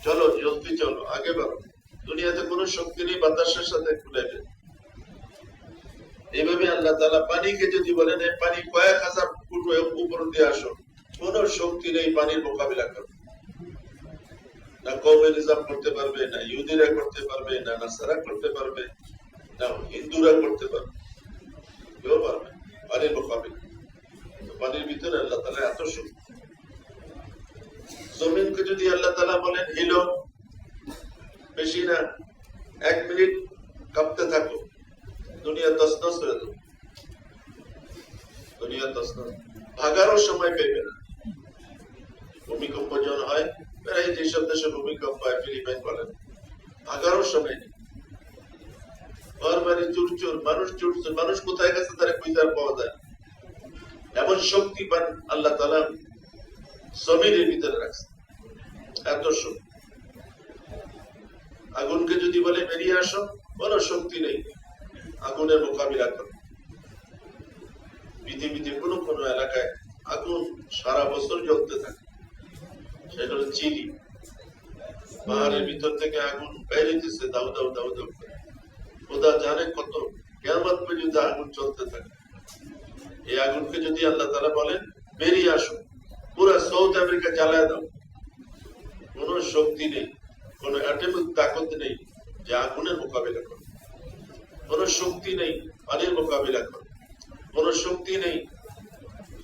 চলো জলদি চলো, আগে বাড়ো। দুনিয়াতে কোনো শক্তি নেই বাতাসের সাথে খুলেবে। এইভাবে আল্লাহ তাআলা পানিকে যদি বলেন এই পানি কয়েক হাজার ফুট উপর দিয়ে আসো, কোন শক্তি নেই পানির মোকাবিলা করবে। না কমিউনিজম করতে পারবে, না ইহুদিরা করতে পারবে, না নাসারা করতে পারবে, না হিন্দুরা করতে পারবে, কেউ পারবে পানির মোকাবিলা। পানির ভিতরে আল্লাহ তাআলা এত শক্তি। জমিনকে যদি আল্লাহ তাআলা বলেন হিলো, বেশি না 1 মিনিট কাঁপতে থাকো, দুনিয়া তছনছ হয়ে যাবে। দুনিয়া তছনছ, ভাগারও সময় পেবে না। ভূমিকম্প যখন হয়, প্রায় যেসব দেশে ভূমিকম্প হয়, ফিলিপাইন বলেন, ভাগারও সময় নেই। ঘর বাড়ি চুরচুর, মানুষ চুরচুর, মানুষ কোথায় গেছে তারা খুঁজে পাওয়া যায়। এমন শক্তিবান আল্লাহ তাআলা জমিনের ভিতরে রাখছে, এত শক্তি। আগুনকে যদি বলে বেরিয়ে আসো, কোনো শক্তি নেই আগুনের মোকাবিলা করো। পৃথিবীতে কোনো কোনো এলাকায় আগুন সারা বছর জ্বলতে থাকে, সেটা হলো চিলি। পাহাড়ের ভিতর থেকে আগুন বেরিয়েছে দাউ দাউ দাউ দাউ করে। খোদা জানে কত কিয়ামত পর্যন্ত আগুন চলতে থাকে। এই আগুনকে যদি আল্লাহ তাআলা বলেন বেরিয়ে আসো, পুরা সাউথ আমেরিকা জ্বালায় দাও, কোন শক্তি নেই, কোন অ্যাটমিক তাকত নেই যে আগুনের মোকাবিলা করে। কোন শক্তি নেই পানির মোকাবিলা করে, কোন শক্তি নেই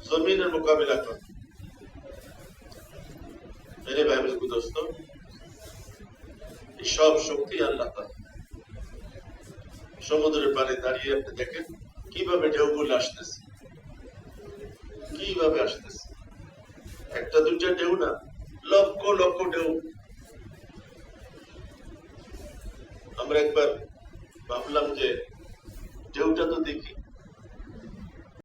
জমিনের মোকাবিলা করে। মেরে ভাই দোস্ত, এই সব শক্তি আল্লাহ তাআলা। সমুদ্রের পাড়ে দাঁড়িয়ে আপনি দেখেন কিভাবে ঢেউগুলো আসতেছে, কিভাবে আসতেছে। একটা দুইটা ঢেউ না, লক্ষ লক্ষ ঢেউ। আমরা একবার ভাবলাম যে ঢেউটা তো দেখি,